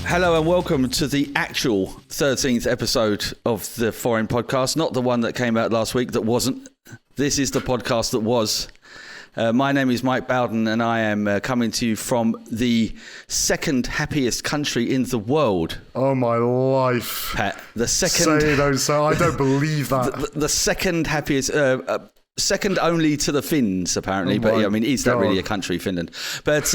Hello and welcome to the actual 13th episode of the Forrin podcast, not the one that came out last week that wasn't. This is the podcast that was. My name is Mike Bowden and I am coming to you from the second happiest country in the world. Oh my life. Pat, the second... I don't believe that. The second happiest... second only to the Finns, apparently. Oh but yeah, I mean, is that God. really a country, Finland? But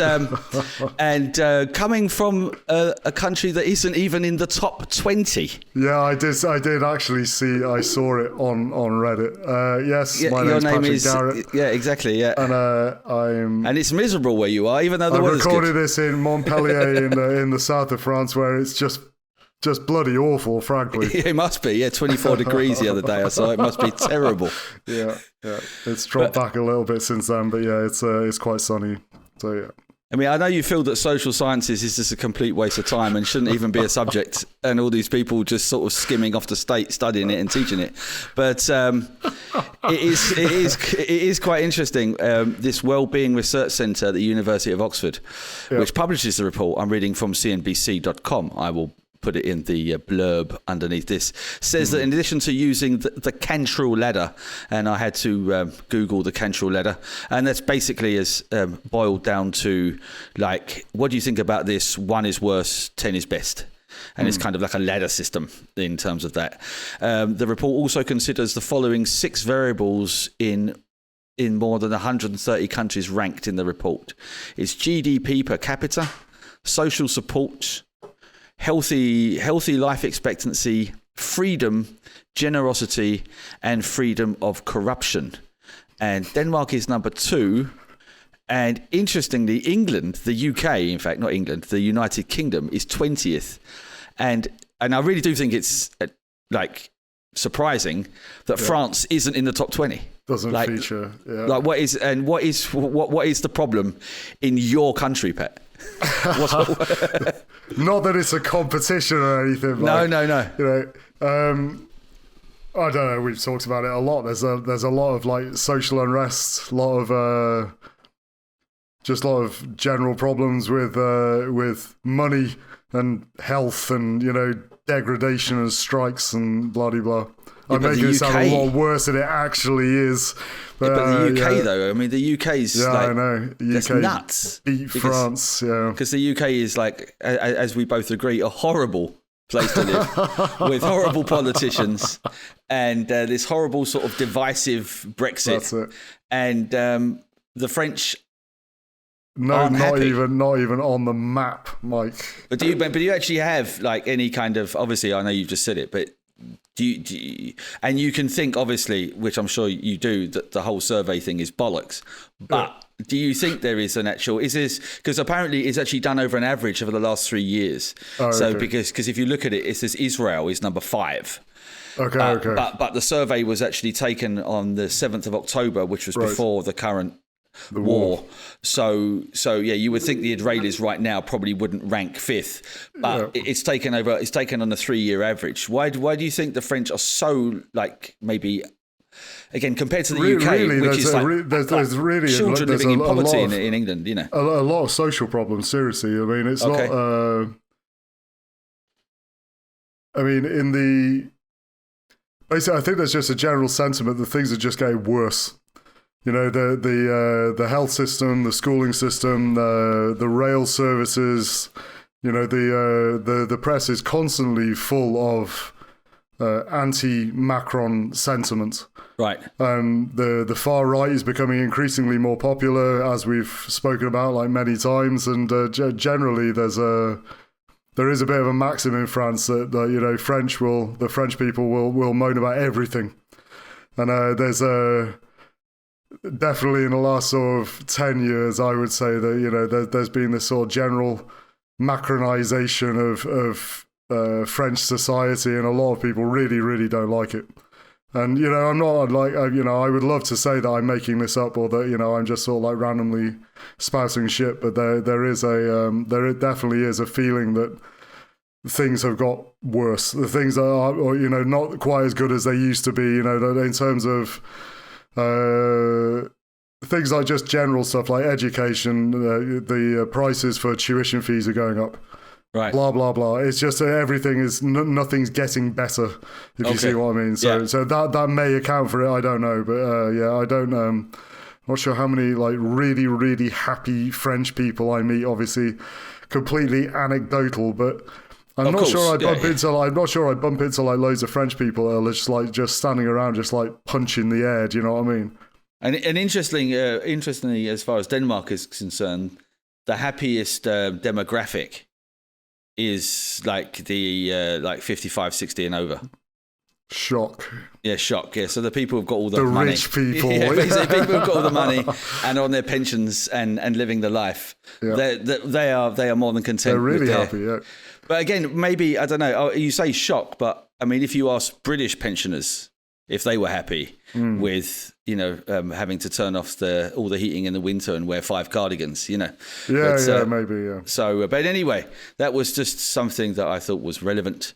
and coming from a country that isn't even in the top 20. Yeah, I did actually see. I saw it on Reddit. Yes, Yeah, my your name's name Patrick is Garratt, yeah, exactly, yeah. and it's miserable where you are, even though the I weather's recorded good. this in Montpellier in the south of France, where it's just bloody awful, frankly. It must be, yeah. 24 degrees the other day I saw. It must be terrible. Yeah. It's dropped back a little bit since then, but yeah, it's quite sunny. So yeah. I mean, I know you feel that social sciences is just a complete waste of time and shouldn't even be a subject, and all these people just sort of skimming off the state, studying it and teaching it. But it is quite interesting. This Wellbeing Research Centre at the University of Oxford, which publishes the report. I'm reading from CNBC.com. I will put it in the blurb underneath this, says that in addition to using the Cantrell ladder, and I had to Google the Cantrell ladder, and that's basically is boiled down to, like, what do you think about this? 1 is worse, 10 is best. And it's kind of like a ladder system in terms of that. The report also considers the following 6 variables in more than 130 countries ranked in the report. It's GDP per capita, social support, healthy life expectancy, freedom, generosity, and freedom of corruption. And Denmark is number 2. And interestingly, England, the UK, in fact, not England, the United Kingdom is 20th. And I really do think it's like surprising that France isn't in the top 20. Doesn't feature. Yeah. Like what is the problem in your country, Pat? Not that it's a competition or anything. No. You know, I don't know. We've talked about it a lot. There's a lot of like social unrest, a lot of general problems with money and health, and degradation and strikes and blah de blah. I'm making it sound a lot worse than it actually is. But the UK, though, I mean, the UK's I know. The UK nuts. Beat France, yeah. Because the UK is, like, as we both agree, a horrible place to live with horrible politicians and this horrible sort of divisive Brexit. That's it. And the French. Not even on the map, Mike. But do you actually have like any kind of? Obviously, I know you've just said it, but. Do you, and you can think, obviously, which I'm sure you do, that the whole survey thing is bollocks. But do you think there is an actual? Is this because apparently it's actually done over an average over the last 3 years? Because if you look at it, it says Israel is number 5. Okay. But the survey was actually taken on the 7th of October, which was before the current war. So yeah, you would think the Israelis right now probably wouldn't rank 5th, but it's taken on a 3-year average. Why do you think the French are so, like, maybe again compared to the UK, which is there's really children living in poverty in England, a lot of social problems. Seriously, I mean, it's not. I mean, basically, I think there's just a general sentiment that things are just getting worse. The health system, the schooling system, the rail services. The press is constantly full of anti-Macron sentiment. Right. The far right is becoming increasingly more popular, as we've spoken about like many times, and generally there is a bit of a maxim in France that the French people will moan about everything, and there's definitely in the last sort of 10 years, I would say that, there's been this sort of general Macronization of French society, and a lot of people really, really don't like it. And, I'm not like, I would love to say that I'm making this up or that, I'm just sort of like randomly spouting shit, but there definitely is a feeling that things have got worse. The things that are, not quite as good as they used to be, in terms of things like just general stuff like education. The prices for tuition fees are going up. Right. Blah blah blah. It's just everything is nothing's getting better. If you see what I mean. So that may account for it. I don't know, but I don't. Not sure how many like really really happy French people I meet. Obviously, completely anecdotal, but I'm not sure I bump into like loads of French people that are just standing around, just like punching the air. Do you know what I mean? And interestingly, as far as Denmark is concerned, the happiest demographic is like the like 55, 60 and over. Shock. Yeah, shock. Yeah, so the people who've got all the money. Rich people. Basically, people who've got all the money and on their pensions and living the life. Yeah. They are more than content. They're really happy. Yeah. But again, maybe I don't know. You say shock, but I mean, if you ask British pensioners if they were happy with having to turn off all the heating in the winter and wear 5 cardigans, maybe. Yeah. So, but anyway, that was just something that I thought was relevant.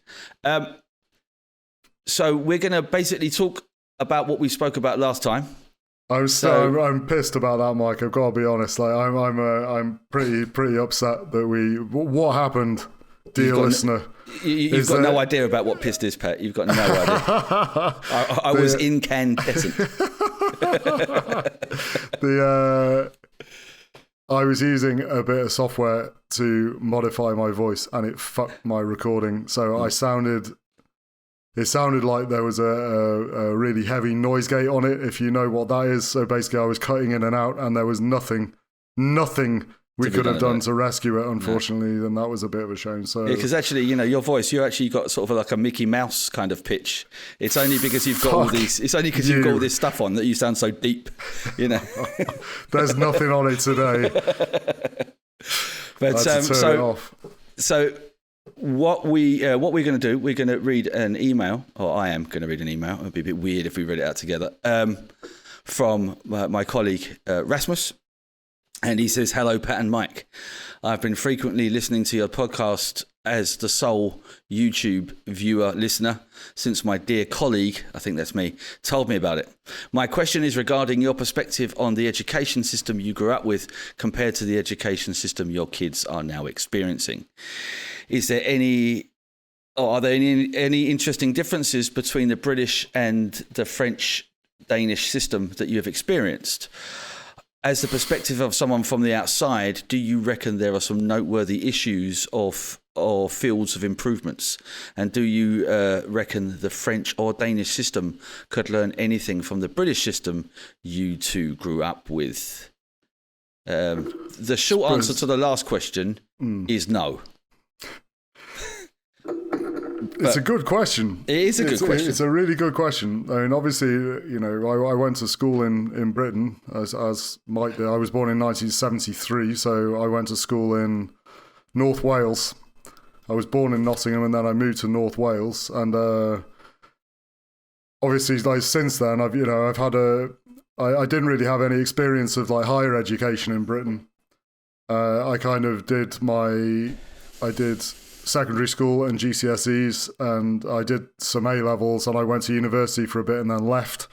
So we're going to basically talk about what we spoke about last time. I'm pissed about that, Mike. I've got to be honest. Like, I'm pretty upset that what happened, dear listener. You've got no idea about what pissed is, Pat. You've got no idea. I was incandescent. I was using a bit of software to modify my voice, and it fucked my recording. So it sounded like there was a really heavy noise gate on it, if you know what that is. So basically I was cutting in and out, and there was nothing we could have done to rescue it, unfortunately. Then that was a bit of a shame. So because actually, your voice, you actually got sort of like a Mickey Mouse kind of pitch. It's only because you've got all these. It's only because you've got all this stuff on that you sound so deep. There's nothing on it today. But so what we're going to do, we're going to read an email, or I am going to read an email. It'd be a bit weird if we read it out together. From my colleague Rasmus. And he says, "Hello, Pat and Mike. I've been frequently listening to your podcast as the sole YouTube viewer listener since my dear colleague," I think that's me, "told me about it. My question is regarding your perspective on the education system you grew up with compared to the education system your kids are now experiencing. Are there any interesting differences between the British and the French-Danish system that you have experienced? As the perspective of someone from the outside, do you reckon there are some noteworthy issues or fields of improvements? And do you reckon the French or Danish system could learn anything from the British system you two grew up with?" The short answer to the last question is no. It's a good question. It is a good question. It's a really good question. I mean, obviously, I went to school in Britain, as Mike did. I was born in 1973, so I went to school in North Wales. I was born in Nottingham, and then I moved to North Wales. And obviously, like since then, I didn't really have any experience of like higher education in Britain. I did secondary school and GCSEs, and I did some A-levels, and I went to university for a bit and then left.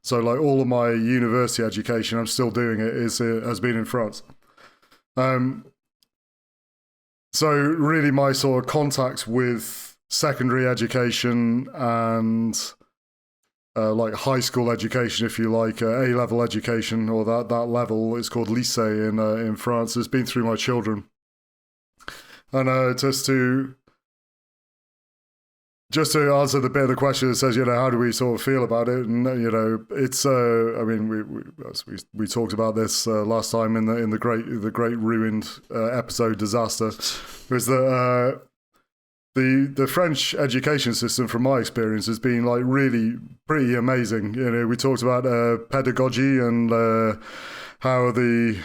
So like all of my university education, I'm still doing it, has been in France. So really my sort of contacts with secondary education and like high school education, if you like, A-level education, or that level is called lycée in France, has been through my children. And just to answer the bit of the question that says, how do we sort of feel about it? And it's I mean, we talked about this last time in the great ruined episode Disaster, was that the French education system, from my experience, has been like really pretty amazing. We talked about pedagogy and how the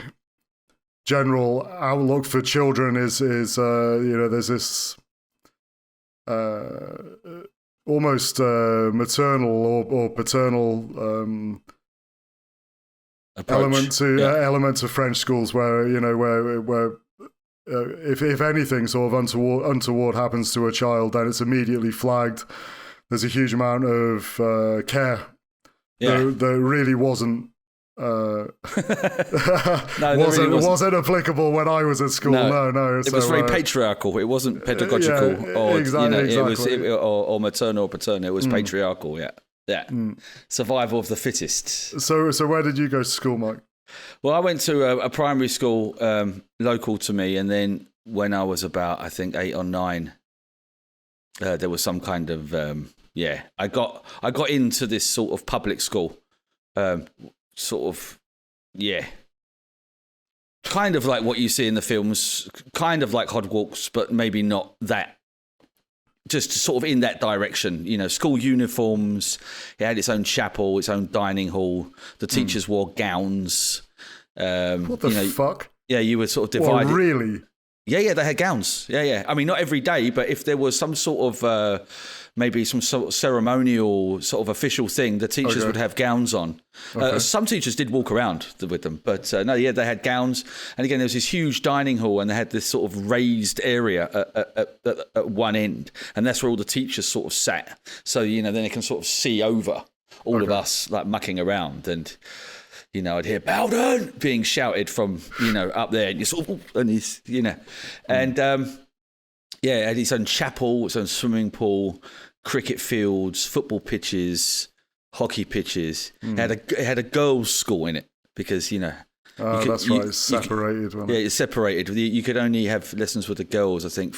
general outlook for children is there's this almost maternal or paternal element to French schools, where if anything sort of untoward happens to a child, then it's immediately flagged. There's a huge amount of care that really wasn't No, really wasn't applicable when I was at school. No. It was very patriarchal. It wasn't pedagogical or exactly. It was or maternal or paternal. It was patriarchal. Yeah. Survival of the fittest. So where did you go to school, Mike? Well, I went to a primary school local to me, and then when I was about, I think, 8 or 9, there was some kind of I got into this sort of public school, kind of like what you see in the films, kind of like Hogwarts, but maybe not that. Just sort of in that direction, school uniforms. It had its own chapel, its own dining hall. The teachers wore gowns. What the fuck? Yeah, you were sort of divided. Well, really? Yeah, they had gowns. Yeah. I mean, not every day, but if there was some sort of maybe some sort of ceremonial, sort of official thing, the teachers would have gowns on. Some teachers did walk around with them, but they had gowns. And again, there was this huge dining hall, and they had this sort of raised area at one end, and that's where all the teachers sort of sat. So then they can sort of see over all of us like mucking around, and I'd hear Bowden being shouted from up there, and you sort of, and he's and it had its own chapel, its own swimming pool, cricket fields, football pitches, hockey pitches. It had a girls' school in it because that's right. It's separated. It's separated. You could only have lessons with the girls. I think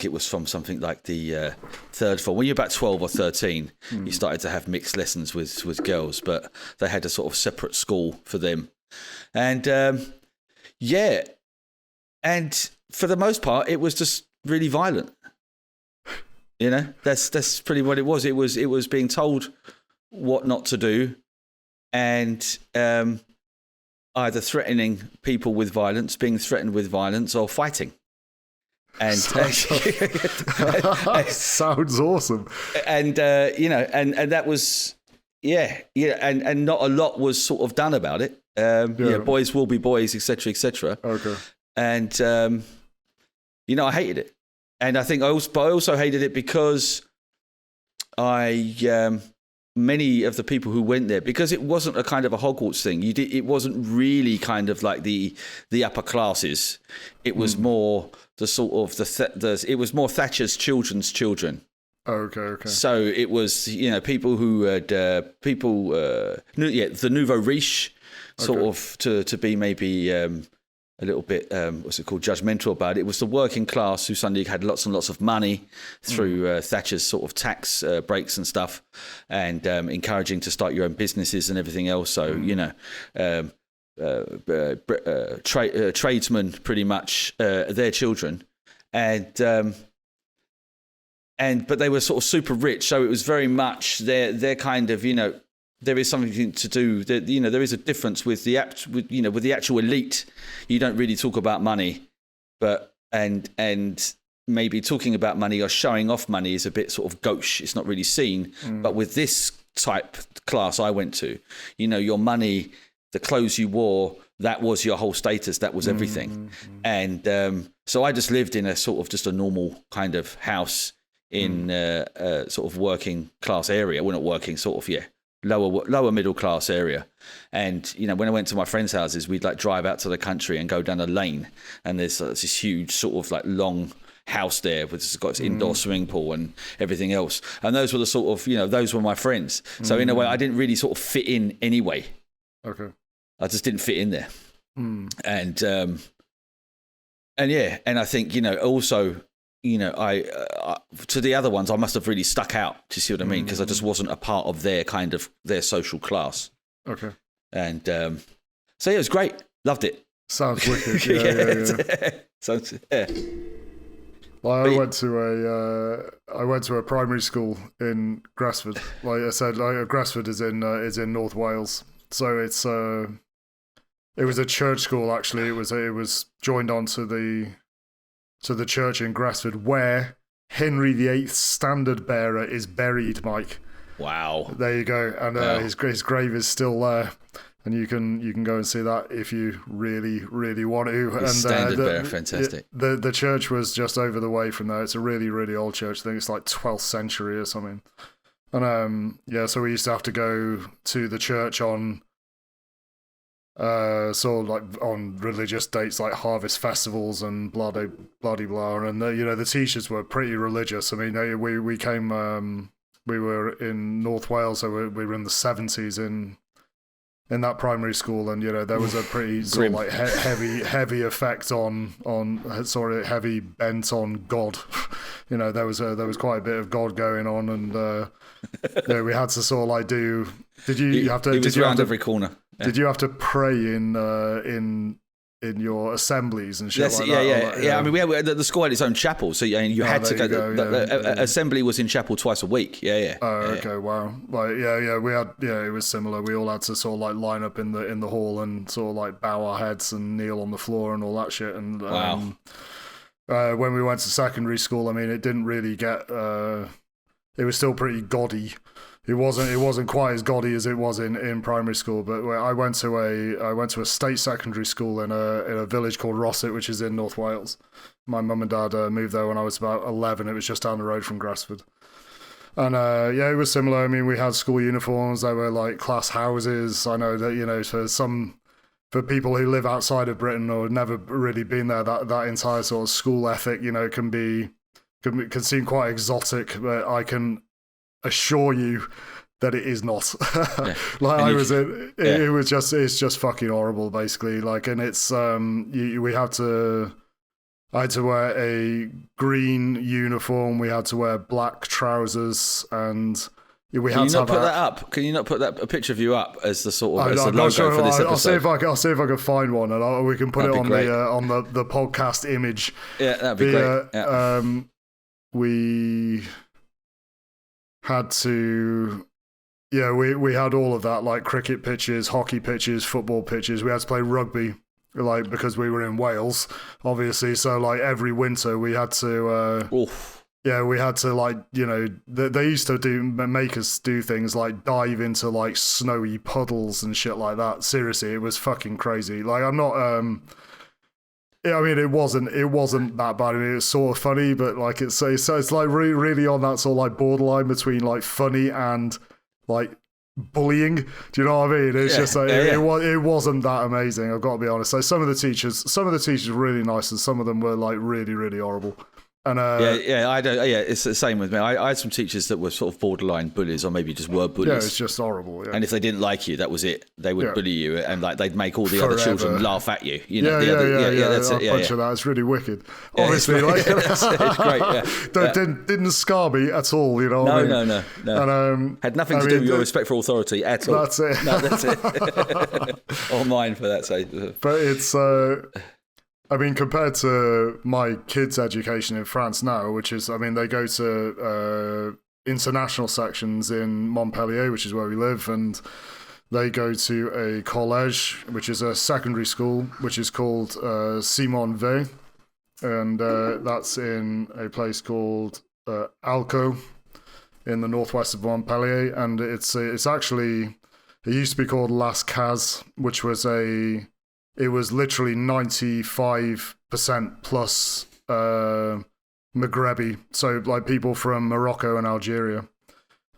it was from something like the third form. When you're about 12 or 13, you started to have mixed lessons with girls, but they had a sort of separate school for them. And and for the most part, it was just really violent. That's pretty what it was. It was being told what not to do, and either threatening people with violence, being threatened with violence, or fighting. And sounds awesome. And and that was and not a lot was sort of done about it. Boys will be boys, etc., etc. Okay. And I hated it, and I think I also hated it because many of the people who went there, because it wasn't a kind of a Hogwarts thing. It wasn't really kind of like the upper classes. It was more the sort of it was more Thatcher's children's children. Okay. So it was people who had the nouveau riche, sort of to be maybe a little bit judgmental about it. It was the working class who suddenly had lots and lots of money through Thatcher's sort of tax breaks and stuff, and encouraging to start your own businesses and everything else. So tradesmen, pretty much their children, but they were sort of super rich. So it was very much their kind of there is something to do. There is a difference with the actual elite. You don't really talk about money, but and maybe talking about money or showing off money is a bit sort of gauche. It's not really seen. But with this type class I went to, your money, the clothes you wore, that was your whole status. That was everything. And so I just lived in a sort of just a normal kind of house in a sort of working class area. We're not working, sort of, lower middle class area. And when I went to my friends' houses, we'd like drive out to the country and go down a lane, and there's this huge sort of like long house there with it's got its indoor swimming pool and everything else. And those were the sort of those were my friends. So in a way, I didn't really sort of fit in anyway. Okay, I just didn't fit in there. And I think also I to the other ones, I must have really stuck out. Do you see what I mean? Because I just wasn't a part of their social class. Okay. And so it was great. Loved it. Sounds wicked. Yeah. Sounds. Well, I went to a primary school in Grassford. Like I said, Grassford is in North Wales. So it was a church school actually. It was joined onto the church in Grassford where Henry VIII's standard bearer is buried, Mike. Wow. There you go. And his grave is still there. And you can go and see that if you really, really want to. His standard bearer, fantastic. The church was just over the way from there. It's a really, really old church. I think it's like 12th century or something. And so we used to have to go to the church on sort of like on religious dates like harvest festivals and blah blah blah. And the teachers were pretty religious. I mean, we came, we were in North Wales, so we were in the 70s in that primary school, and there was a pretty sort of like heavy effect on sort of heavy bent on God. There was quite a bit of God going on, and we had to sort of like do. Did you have to? He was did you around have to, every corner. Yeah. Did you have to pray in your assemblies and shit like that? Yeah. I mean, the school had its own chapel, so you had to go. Assembly was in chapel twice a week. Yeah. Oh, okay, wow. Like, we had, it was similar. We all had to sort of like line up in the hall and sort of like bow our heads and kneel on the floor and all that shit. And wow. When we went to secondary school, I mean, it didn't really get. It was still pretty gaudy. It wasn't quite as gaudy as it was in primary school, but I went to a state secondary school in a village called Rossett, which is in North Wales. My mum and dad moved there when I was about 11. It was just down the road from Grassford. And it was similar. I mean, we had school uniforms. They were like class houses. I know that for people who live outside of Britain or never really been there, that entire sort of school ethic, can seem quite exotic, but I can assure you that it is not. It's just fucking horrible, basically. Like, and it's I had to wear a green uniform. We had to wear black trousers, and we had to have that up. Can you not put a picture of you up as the sort of I'm logo sure, for this episode? I'll see if I can find one, and we can put it on the podcast image. Yeah, that'd be great. We had to, we had all of that, like cricket pitches, hockey pitches, football pitches. We had to play rugby, like, because we were in Wales, obviously. So like every winter we had to, we had to, like, they used to make us do things like dive into like snowy puddles and shit like that. Seriously, it was fucking crazy. Like, I'm not, I mean, it wasn't that bad. I mean, it's sort of funny, but like it's like really on that sort of like borderline between like funny and like bullying. Do you know what I mean? It's just like it wasn't that amazing. I've got to be honest. So some of the teachers were really nice, and some of them were like really, really horrible. And it's the same with me. I had some teachers that were sort of borderline bullies, or maybe just were bullies. Yeah, it's just horrible. Yeah. And if they didn't like you, that was it. They would bully you, and like they'd make all the other children laugh at you. That's it. A bunch of that. It's really wicked. Obviously, it's great. Yeah. Didn't scar me at all. You know. No. And, had nothing to do with your respect for authority at all. That's it. No, that's it. Or mine, for that sake. But it's. I mean, compared to my kids' education in France now, which is, I mean, they go to international sections in Montpellier, which is where we live, and they go to a collège, which is a secondary school, which is called Simon Weil, and that's in a place called Alco in the northwest of Montpellier, and it's actually, it used to be called Las Cases, which was it was literally 95% plus Maghrebi, so like people from Morocco and Algeria.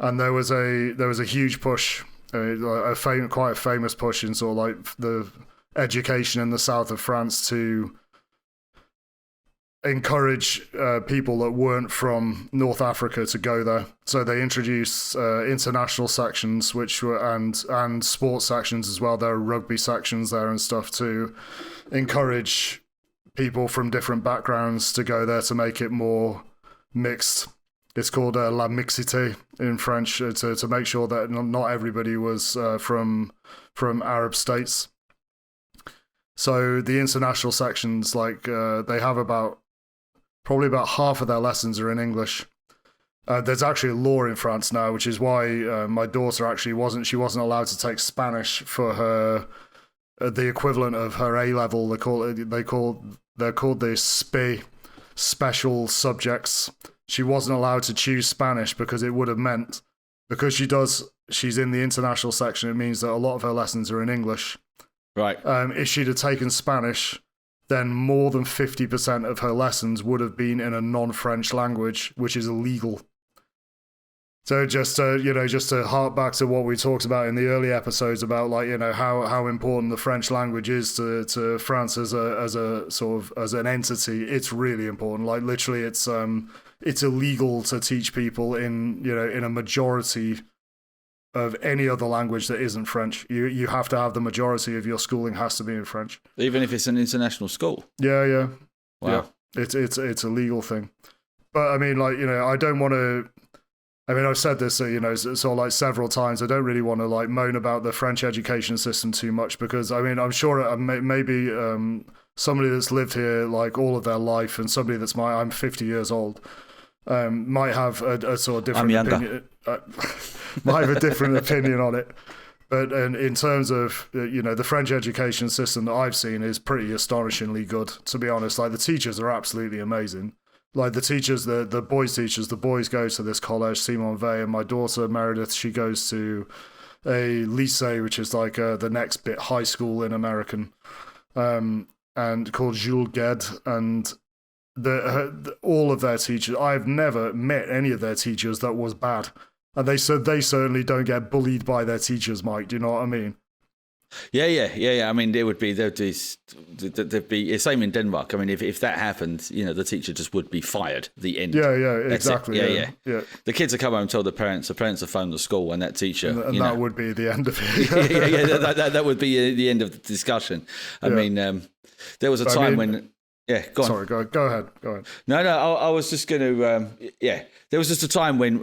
And there was a huge push, quite a famous push in sort of like the education in the south of France to encourage people that weren't from North Africa to go there. So they introduced international sections, which were and sports sections as well. There are rugby sections there and stuff to encourage people from different backgrounds to go there to make it more mixed. It's called la mixité in French, to make sure that not everybody was from Arab states. So the international sections, like they have probably about half of their lessons are in English. There's actually a law in France now, which is why my daughter actually wasn't allowed to take Spanish for her the equivalent of her A level. They're called the SPE, special subjects. She wasn't allowed to choose Spanish because it would have meant, because she's in the international section, it means that a lot of her lessons are in English. Right. If she'd have taken Spanish, then more than 50% of her lessons would have been in a non-French language, which is illegal. So just just to hark back to what we talked about in the early episodes about like how important the French language is to France as a sort of as an entity. It's really important. Like literally, it's illegal to teach people in a majority of any other language that isn't French. You have to have the majority of your schooling has to be in French, even if it's an international school. Yeah. Wow. Yeah. It's a legal thing. But I mean, like I don't want to. I mean, I've said this, sort of like several times. I don't really want to like moan about the French education system too much because I mean, I'm sure maybe somebody that's lived here like all of their life and somebody that's I'm 50 years old might have a sort of different opinion. Might have a different opinion on it. But in terms of the French education system that I've seen is pretty astonishingly good. To be honest, like the teachers are absolutely amazing. Like the teachers, the boys' teachers, the boys go to this college, Simon Weil, and my daughter Meredith, she goes to a lycée, which is like the next bit high school in American, and called Jules Gued, and all of their teachers. I've never met any of their teachers that was bad, and they said they certainly don't get bullied by their teachers, Mike. Do you know what I mean? Yeah. I mean, there'd be the same in Denmark. I mean, if that happened, the teacher just would be fired. The end. Yeah, exactly. Yeah. The kids will come home and tell the parents will phone the school, and that teacher, and that would be the end of it. That would be the end of the discussion. I mean, there was a time when. Yeah, go on. Sorry, go ahead. No, I was just going to. There was just a time when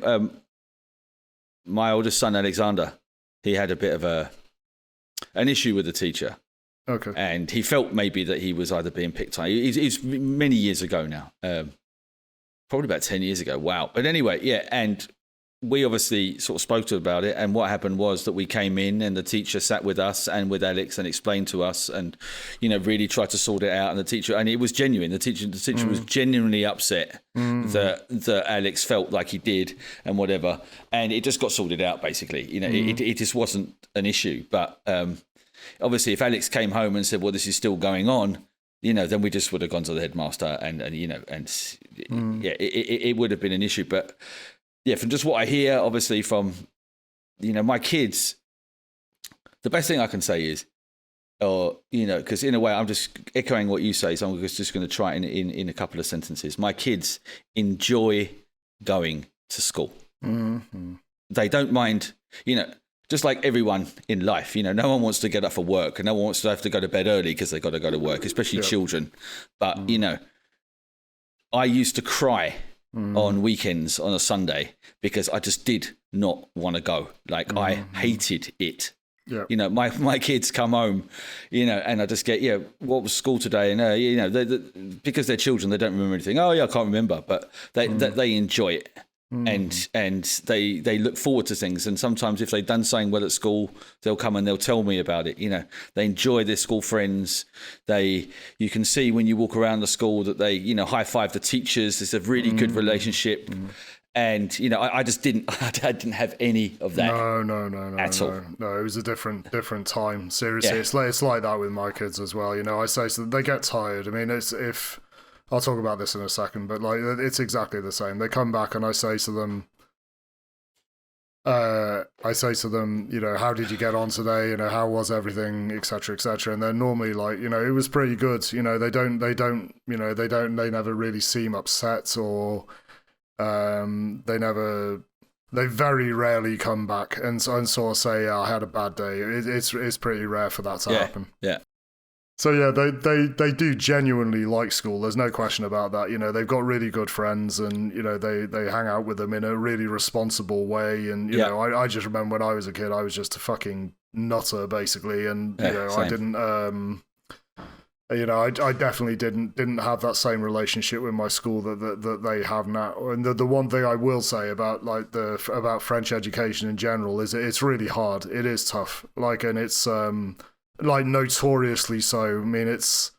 my oldest son Alexander, he had a bit of an issue with the teacher. Okay. And he felt maybe that he was either being picked on. It's many years ago now. Probably about 10 years ago. Wow. But anyway, and we obviously sort of spoke to about it. And what happened was that we came in and the teacher sat with us and with Alex and explained to us and, really tried to sort it out. And the teacher, and it was genuine. The teacher was genuinely upset that Alex felt like he did and whatever. And it just got sorted out, basically. It just wasn't an issue. But obviously, if Alex came home and said, well, this is still going on, then we just would have gone to the headmaster it would have been an issue. But yeah, from just what I hear, obviously from, my kids, the best thing I can say is, because in a way I'm just echoing what you say, so I'm just going to try it in a couple of sentences. My kids enjoy going to school. Mm-hmm. They don't mind, just like everyone in life, no one wants to get up for work and no one wants to have to go to bed early because they've got to go to work, especially children. But, I used to cry on weekends on a Sunday because I just did not want to go. Like I hated it. Yeah. My kids come home, and I just get, what was school today? And, because they're children, they don't remember anything. Oh, yeah, I can't remember. But they enjoy it. And they look forward to things. And sometimes if they've done something well at school, they'll come and they'll tell me about it. They enjoy their school friends. You can see when you walk around the school that they, high five the teachers. It's a really good relationship. And, I just didn't have any of that. No. At all. No, it was a different time. Seriously, it's like that with my kids as well. I say so they get tired. I mean, I'll talk about this in a second, but like it's exactly the same. They come back and I say to them, how did you get on today? How was everything, etc., etc. And they're normally like, it was pretty good. They never really seem upset or they very rarely come back and sort of say, I had a bad day. It's pretty rare for that to happen. Yeah. So yeah, they do genuinely like school. There's no question about that. They've got really good friends, and they hang out with them in a really responsible way. And I just remember when I was a kid, I was just a fucking nutter basically, and I didn't. I definitely didn't have that same relationship with my school that they have now. And the one thing I will say about about French education in general is it's really hard. It is tough. And it's notoriously so. I mean, it's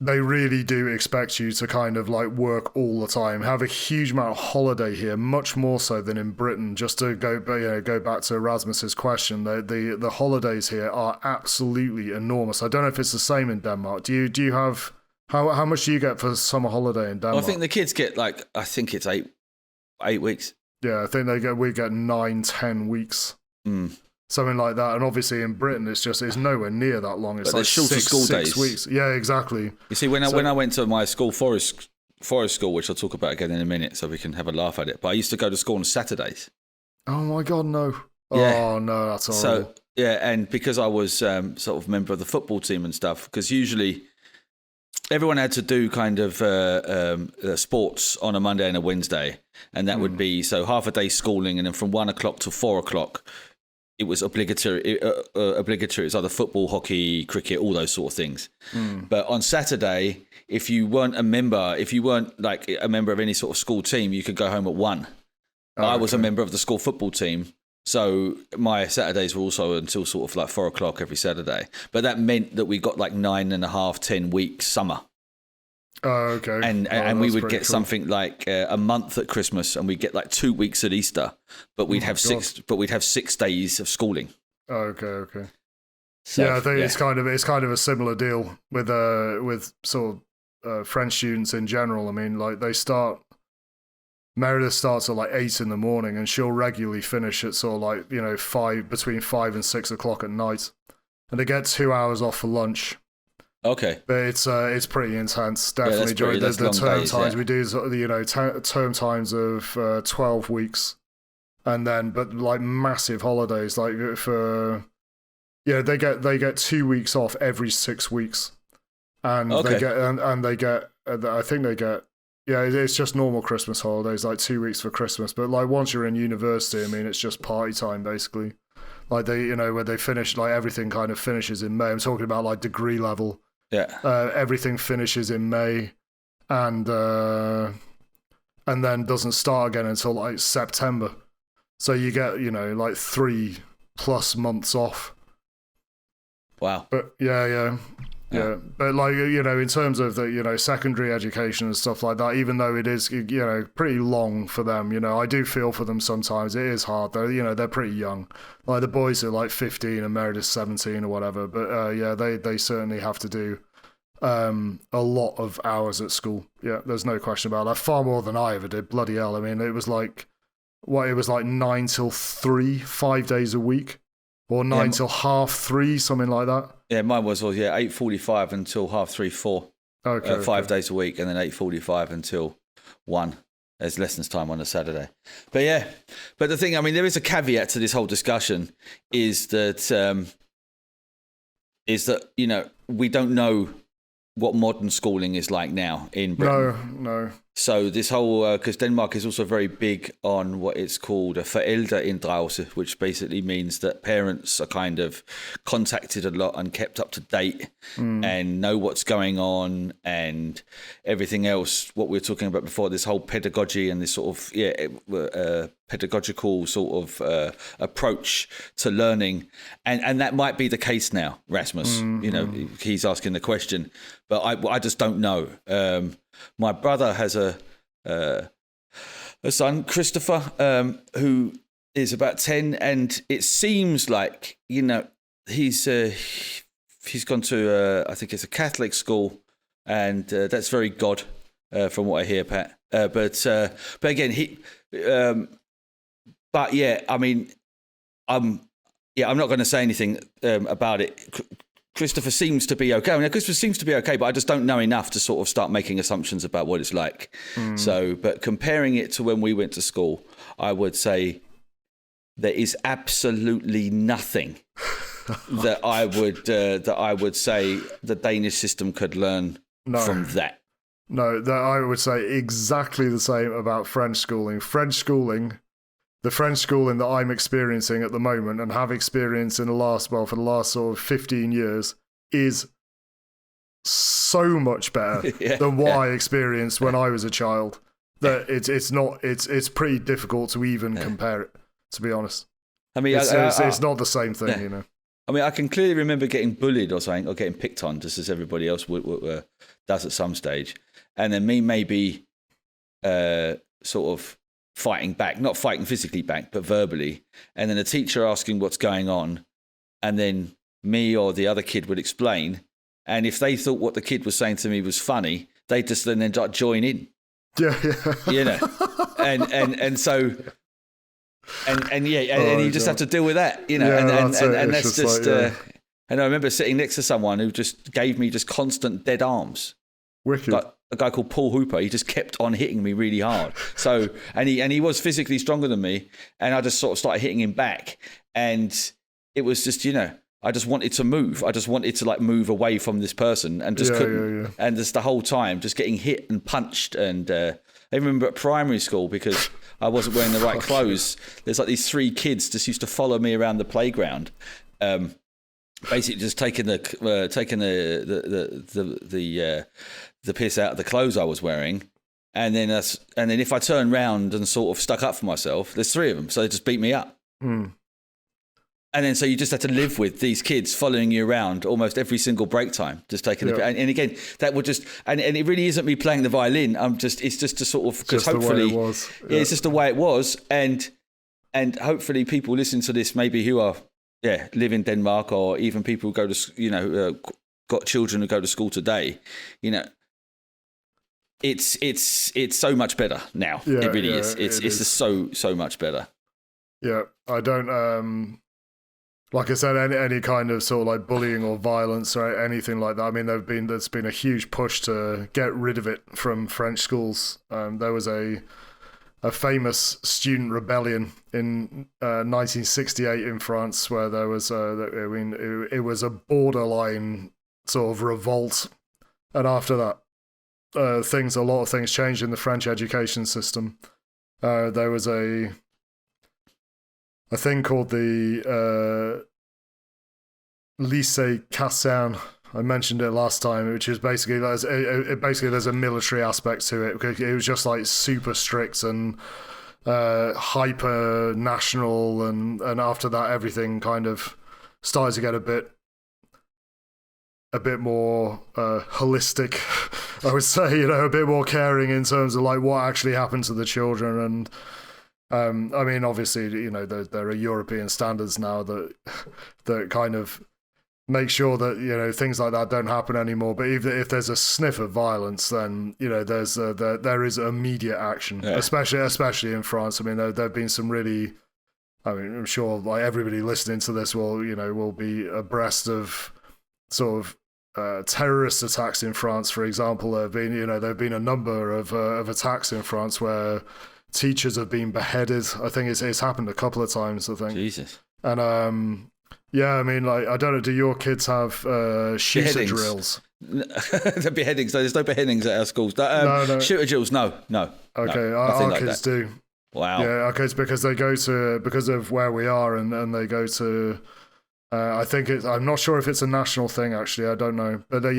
they really do expect you to kind of work all the time, have a huge amount of holiday here, much more so than in Britain. Just to go back to Rasmus's question, the holidays here are absolutely enormous. I don't know if it's the same in Denmark. Do you have How much do you get for summer holiday in Denmark? Well, I think the kids get I think it's 8 weeks. Yeah, I think we get 9-10 weeks. Something like that. And obviously in Britain, it's nowhere near that long. It's but like shorter school six days. weeks. Yeah, exactly. You see, when I went to my school, Forest School, which I'll talk about again in a minute, so we can have a laugh at it. But I used to go to school on Saturdays. Oh my God, no. Yeah. Oh no, that's horrible. So yeah, and because I was sort of member of the football team and stuff, because usually everyone had to do kind of sports on a Monday and a Wednesday, and that would be so half a day schooling, and then from 1 o'clock to 4 o'clock, it was obligatory. Obligatory. It was either football, hockey, cricket, all those sort of things. But on Saturday, if you weren't like a member of any sort of school team, you could go home at 1. I was a member of the school football team, so my Saturdays were also until sort of like 4 o'clock every Saturday. But that meant that we got like 9.5, 10 weeks summer. Oh, okay. And we would get something like a month at Christmas, and we'd get like 2 weeks at Easter, but we'd have 6 days of schooling. Oh, okay. So, yeah, I think it's kind of a similar deal with sort of French students in general. I mean, like Meredith starts at like 8 in the morning, and she'll regularly finish at sort of like, between 5 and 6 o'clock at night, and they get 2 hours off for lunch. Okay, but it's pretty intense. Definitely during the term days, times we do term times of 12 weeks, and then but like massive holidays like they get 2 weeks off every 6 weeks, and they get I think they get. Yeah, it's just normal Christmas holidays, like 2 weeks for Christmas. But like once you're in university, I mean, it's just party time basically. Like where they finish, like everything kind of finishes in May. I'm talking about like degree level. Yeah. Everything finishes in May, and then doesn't start again until like September. So you get like 3+ months off. Wow. But yeah. But like in terms of the secondary education and stuff like that, even though it is pretty long for them, I do feel for them sometimes. It is hard. They're pretty young. Like the boys are like 15 and Meredith's 17 or whatever. But they certainly have to do a lot of hours at school. Yeah, there's no question about that. Far more than I ever did. Bloody hell! I mean, it was like 9 till 3, 5 days a week. Or 9 till 3:30, something like that. Yeah, mine was 8:45 until 3:30, 4. Okay. 5 days a week, and then 8:45 until 1. There's lessons time on a Saturday. But the thing, I mean, there is a caveat to this whole discussion, is that we don't know what modern schooling is like now in Britain. No. So this whole, because Denmark is also very big on what it's called a forældreinddragelse, which basically means that parents are kind of contacted a lot and kept up to date and know what's going on and everything else. What we were talking about before, this whole pedagogy and this sort of pedagogical sort of approach to learning, and that might be the case now. Rasmus, he's asking the question, but I just don't know. My brother has a son, Christopher, who is about 10, and it seems like he's gone to I think it's a Catholic school, and that's very God from what I hear, Pat. But again, but yeah, I mean, I'm not going to say anything about it. Christopher seems to be okay. I mean, Christopher seems to be okay, but I just don't know enough to sort of start making assumptions about what it's like. So, but comparing it to when we went to school, I would say there is absolutely nothing that I would say the Danish system could learn from that. No, that I would say exactly the same about French schooling. The French schooling that I'm experiencing at the moment and have experienced for the last sort of 15 years is so much better than what I experienced when I was a child. That it's pretty difficult to even compare it, to be honest. I mean, it's not the same thing, I mean, I can clearly remember getting bullied or something, or getting picked on, just as everybody else does at some stage, and then me maybe sort of fighting back, not fighting physically back, but verbally, and then a teacher asking what's going on, and then me or the other kid would explain, and if they thought what the kid was saying to me was funny, they just then like join in. Yeah. You know, and so. And you just have to deal with that, you know, and that's just. And I remember sitting next to someone who just gave me just constant dead arms. Wicked. Like a guy called Paul Hooper, he just kept on hitting me really hard. So, and he was physically stronger than me, and I just sort of started hitting him back, and it was just, you know, I just wanted to move. I just wanted to like move away from this person, and just couldn't. And just the whole time, just getting hit and punched, and I remember at primary school because I wasn't wearing the right clothes. There's like these 3 kids just used to follow me around the playground, basically just taking the piss out of the clothes I was wearing, and then if I turned round and sort of stuck up for myself, there's 3 of them, so they just beat me up. And then so you just have to live with these kids following you around almost every single break time, just taking the and again that would just and it really isn't me playing the violin. It's just to sort of, because hopefully it was. It's just the way it was, and hopefully people listen to this maybe who are live in Denmark, or even people who go to, you know, got children who go to school today, you know. It's so much better now. It really is. It's just so much better. Yeah, I don't like I said, any kind of sort of like bullying or violence or anything like that. I mean, there's been a huge push to get rid of it from French schools. There was a famous student rebellion in 1968 in France, where there was it was a borderline sort of revolt, and after that, a lot of things changed in the French education system. There was a thing called the Lycée Caserne. I mentioned it last time, which is basically there's a military aspect to it. It was just like super strict and hyper national, and after that everything kind of started to get a bit more holistic, I would say, you know, a bit more caring in terms of like what actually happened to the children. And I mean, obviously, you know, there are European standards now that kind of make sure that, you know, things like that don't happen anymore. But if there's a sniff of violence, then, you know, there is immediate action, especially in France. I mean, there have been some really, I mean, I'm sure like everybody listening to this will be abreast of sort of terrorist attacks in France, for example. There have been a number of attacks in France where teachers have been beheaded. I think it's happened a couple of times, I think. Jesus. And I mean, like, I don't know, do your kids have shooter drills? The beheadings. There's no beheadings at our schools. No. Shooter drills, no. Okay, our kids do. Wow. Yeah, our kids, because they go to, because of where we are, and they go to, I think I'm not sure if it's a national thing, actually, I don't know. But they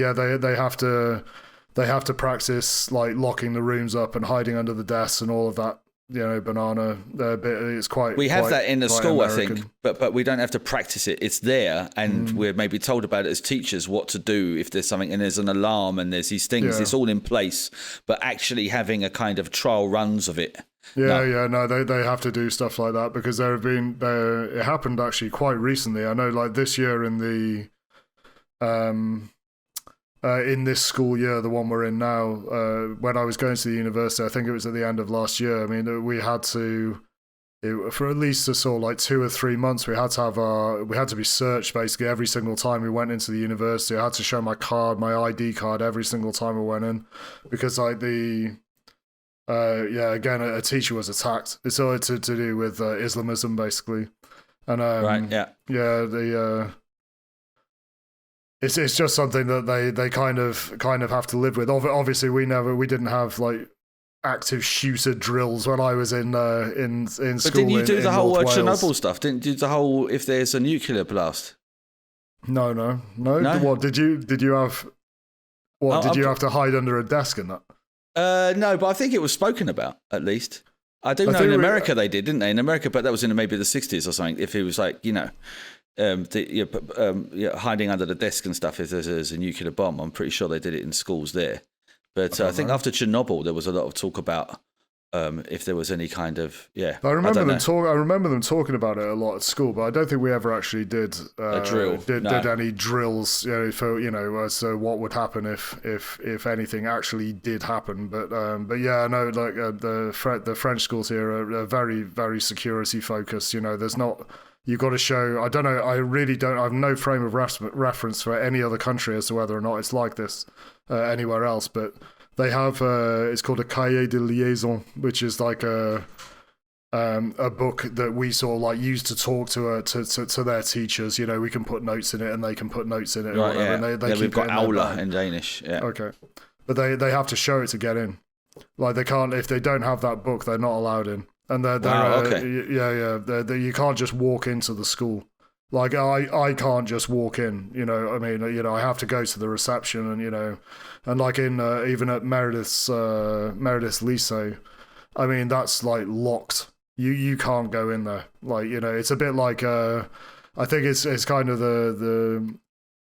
have to practice like locking the rooms up and hiding under the desks and all of that. You know, banana. It's quite. We have that in the school, American. I think, but we don't have to practice it. It's there, and we're maybe told about it as teachers what to do if there's something, and there's an alarm, and there's these things. Yeah. It's all in place, but actually having a kind of trial runs of it. No, they have to do stuff like that, because it happened actually quite recently. I know, like this year in this school year, the one we're in now, when I was going to the university, I think it was at the end of last year. I mean, we had to, for at least a sort of like 2 or 3 months, we had to be searched basically every single time we went into the university. I had to show my ID card every single time we went in, because like again, a teacher was attacked. It's all to do with Islamism, basically. And It's just something that they kind of have to live with. Obviously, we didn't have like active shooter drills when I was in school. But didn't you do the whole Chernobyl stuff? Didn't you do the whole if there's a nuclear blast? No. What did you have? What did you have to hide under a desk and that? No, but I think it was spoken about at least. I do know in America they did, didn't they? In America, but that was in maybe the 60s or something. If it was like, you know. Hiding under the desk and stuff if there's a nuclear bomb. I'm pretty sure they did it in schools there. But I think after Chernobyl, there was a lot of talk about if there was any kind of I remember them talking about it a lot at school, but I don't think we ever actually did a drill. Did any drills, for so what would happen if anything actually did happen. But yeah, I know like the French schools here are very, very security focused. There's not. You've got to show. I don't know. I really don't. I have no frame of reference for any other country as to whether or not it's like this anywhere else, but. They have it's called a cahier de liaison, which is like a book that we sort of like use to talk to their teachers. We can put notes in it, and they can put notes in it. Right, yeah. And they keep we've got aula in Danish. Yeah. Okay, but they have to show it to get in. Like they can't if they don't have that book, they're not allowed in. And they're okay. You can't just walk into the school. Like I can't just walk in, I mean, I have to go to the reception and like in even at Meredith's Lycée, I mean that's like locked. You can't go in there. Like it's a bit like I think it's kind of the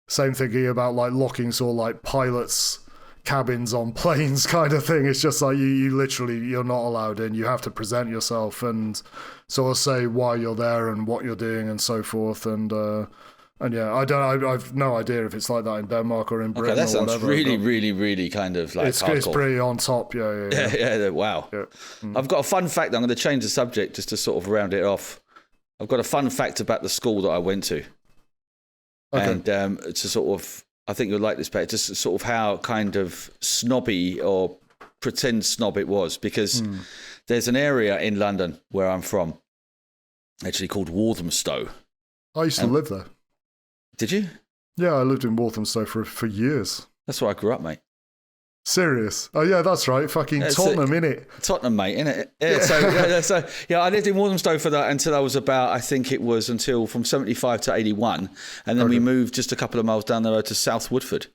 same thinking about like locking sort of like pilots' cabins on planes kind of thing. It's just like you literally you're not allowed in. You have to present yourself and sort of say why you're there and what you're doing and so forth. And yeah, I've no idea if it's like that in Denmark or in Britain. Okay, that sounds whatever, really, really, really kind of like it's hardcore. pretty on top. Yeah. Wow. Yeah. I've got a fun fact. I'm going to change the subject just to sort of round it off. I've got a fun fact about the school that I went to. Okay. And to sort of, I think you'll like this, Pat, just sort of how kind of snobby or pretend snob it was, because there's an area in London where I'm from, actually called Walthamstow. I used to live there. Did you? Yeah, I lived in Walthamstow for years. That's where I grew up, mate. Serious? Oh yeah, that's right. Fucking Tottenham, innit? Tottenham, mate, innit? Yeah. So I lived in Walthamstow for that until I was about, I think it was until from 75 to 81, and then we moved just a couple of miles down the road to South Woodford.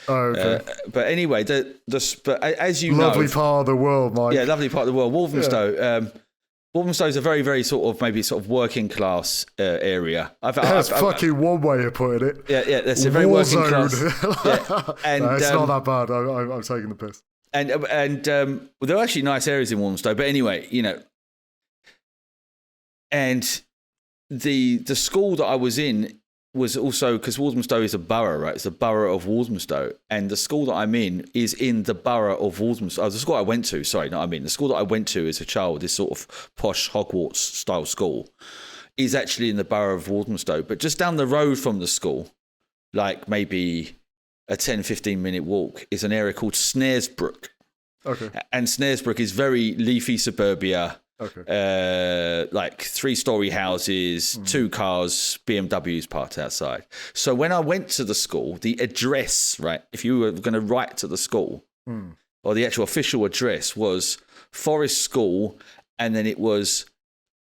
Oh, okay. But anyway, but as you know, lovely part of the world, Mike. Yeah, lovely part of the world. Walthamstow. Yeah. Walthamstow is a very, very sort of working class area. That's fucking one way of putting it. Yeah, that's a very working class. Yeah. And no, it's not that bad. I'm taking the piss. And well, there are actually nice areas in Walthamstow, but anyway, and the school that I was in was also, because Walthamstow is a borough, right? It's the borough of Walthamstow, and the school that I'm in is in the borough of Walthamstow. Oh, the school I went to, the school that I went to as a child, this sort of posh Hogwarts style school, is actually in the borough of Walthamstow. But just down the road from the school, like maybe a 10-15 minute walk, is an area called Snaresbrook. Okay. And Snaresbrook is very leafy suburbia. Okay. Like 3-story houses, 2 cars, BMWs parked outside. So when I went to the school, the address, right, if you were going to write to the school, or the actual official address was Forest School, and then it was,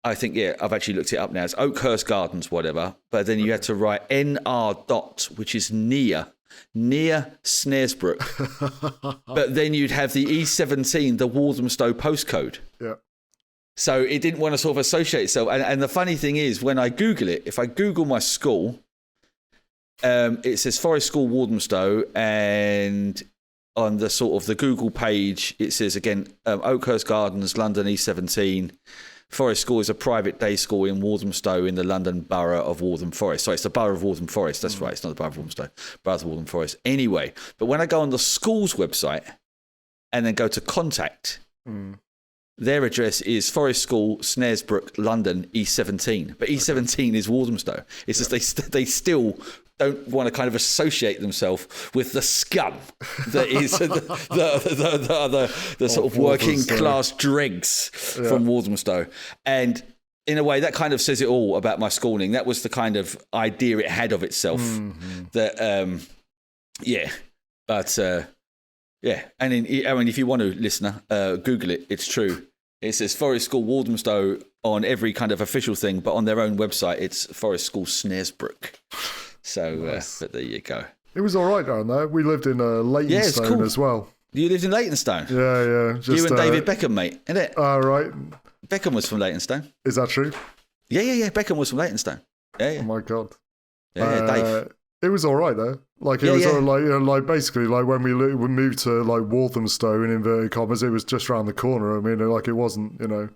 I think, I've actually looked it up now, it's Oakhurst Gardens, whatever, but then you had to write NR dot, which is near Snaresbrook, but then you'd have the E17, the Walthamstow postcode. Yeah. So it didn't want to sort of associate itself. And the funny thing is, when I Google it, if I Google my school, it says Forest School Walthamstow, and on the sort of the Google page, it says again, Oakhurst Gardens, London E17. Forest School is a private day school in Walthamstow in the London borough of Waltham Forest. So it's the borough of Waltham Forest. That's right. It's not the borough of Walthamstow, borough of Waltham Forest. Anyway, but when I go on the school's website and then go to contact, their address is Forest School, Snaresbrook, London, E17. But E17 is Walthamstow. It's just they still don't want to kind of associate themselves with the scum that is the sort of working class dregs from Walthamstow. And in a way, that kind of says it all about my schooling. That was the kind of idea it had of itself. That, yeah, and if you want to, listener, Google it. It's true. It says Forest School Walthamstow on every kind of official thing, but on their own website, it's Forest School Snaresbrook. So, nice. But there you go. It was all right down there. We lived in Leytonstone as well. You lived in Leytonstone? Yeah. You and David Beckham, mate, isn't it? Right. Beckham was from Leytonstone. Is that true? Yeah. Beckham was from Leytonstone. Yeah. Oh my God. Yeah, Dave. It was all right there. Like it was all like, you know, like basically like when we moved to like Walthamstow in inverted commas, it was just around the corner. I mean, like it wasn't, you know,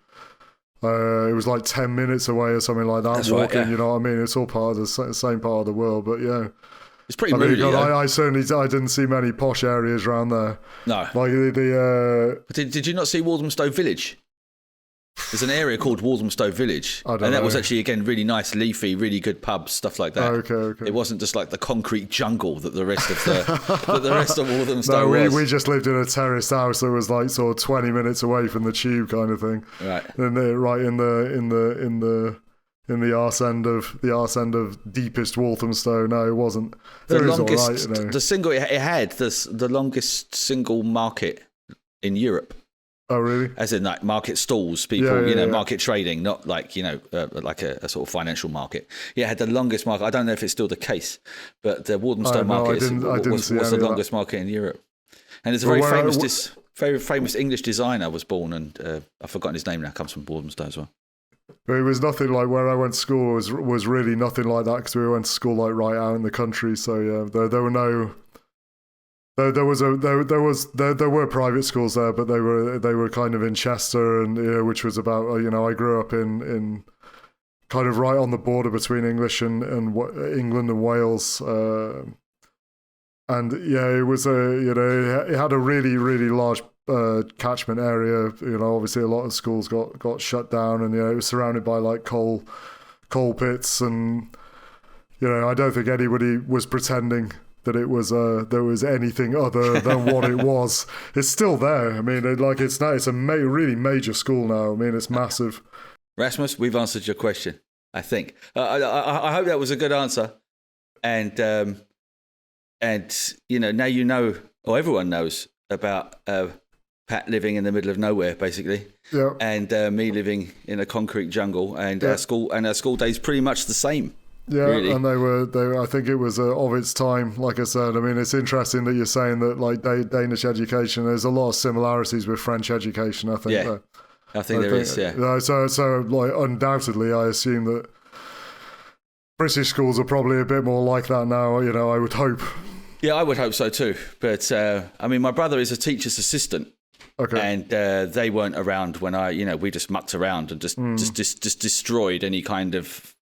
it was like 10 minutes away or something like that. That's walking, right, yeah. you know what I mean? It's all part of the same part of the world, but yeah. It's pretty I mean, moody. I didn't see many posh areas around there. No. Like Did you not see Walthamstow Village? There's an area called Walthamstow Village, and that was actually, again, really nice, leafy, really good pubs, stuff like that. Okay. It wasn't just like the concrete jungle that the rest of Walthamstow no, was. we just lived in a terraced house that was like sort of 20 minutes away from the tube kind of thing. Right. And right in the arse end of deepest Walthamstow. No, it wasn't. The it was longest, all right, you know. it had the longest single market in Europe. Oh, really? As in, like, market stalls, market trading, not like, like a sort of financial market. Yeah, it had the longest market. I don't know if it's still the case, but the Walthamstow market was the longest market in Europe. And there's a very famous English designer was born, and I've forgotten his name now, comes from Walthamstow as well. But it was nothing like where I went to school was really nothing like that, because we went to school like right out in the country. So yeah, there were no. There were private schools there, but they were kind of in Chester, and you know, which was about, you know, I grew up in kind of right on the border between English and England and Wales, and yeah, it was it had a really, really large catchment area. You know, obviously a lot of schools got shut down, and you know, it was surrounded by like coal pits, and you know, I don't think anybody was pretending that it was there was anything other than what it was. It's still there. I mean, it's a really major school now. I mean, it's massive. Rasmus, we've answered your question, I think. I hope that was a good answer. And you know, now you know, or everyone knows about Pat living in the middle of nowhere, basically. Yeah. And me living in a concrete jungle, and our school days pretty much the same. Yeah, really. And they were. I think it was of its time. Like I said, I mean, it's interesting that you're saying that like Danish education. There's a lot of similarities with French education. I think. Yeah, I think there is. Yeah. So like undoubtedly, I assume that British schools are probably a bit more like that now. You know, I would hope. Yeah, I would hope so too. But I mean, my brother is a teacher's assistant. Okay. And they weren't around when we just mucked around and just destroyed any kind of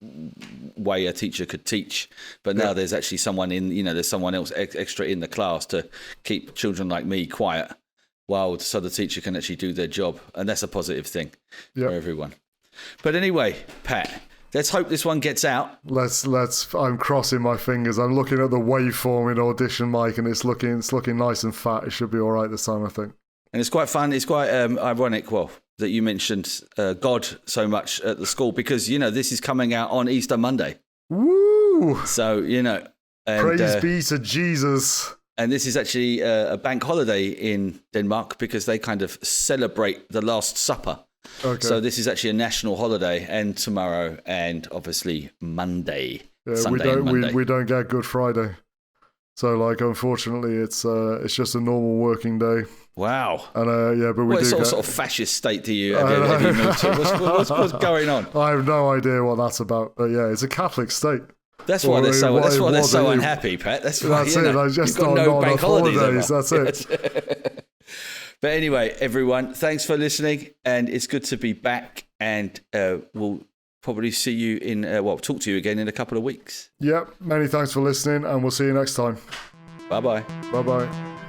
way a teacher could teach. But now there's actually someone there's someone else extra in the class to keep children like me quiet, so the teacher can actually do their job. And that's a positive thing for everyone. But anyway, Pat, let's hope this one gets out. Let's. I'm crossing my fingers. I'm looking at the waveform in Audition Mic, and it's looking nice and fat. It should be all right this time, I think. And it's quite fun. It's quite ironic, that you mentioned God so much at the school, because, you know, this is coming out on Easter Monday. Woo! So, you know. And, praise be to Jesus. And this is actually a bank holiday in Denmark, because they kind of celebrate the Last Supper. Okay. So this is actually a national holiday, and tomorrow, and obviously Monday. Yeah, Sunday and Monday. We don't get Good Friday. So, like, unfortunately, it's just a normal working day. Wow. And but we do sort of fascist state do you have you moved to? What's going on? I have no idea what that's about. But yeah, it's a Catholic state. That's why they're so unhappy, Pat. That's why. That's it. I just got no bank holidays. That's it. But anyway, everyone, thanks for listening, and it's good to be back. And we'll probably see you talk to you again in a couple of weeks. Yep. Many thanks for listening, and we'll see you next time. Bye-bye. Bye-bye.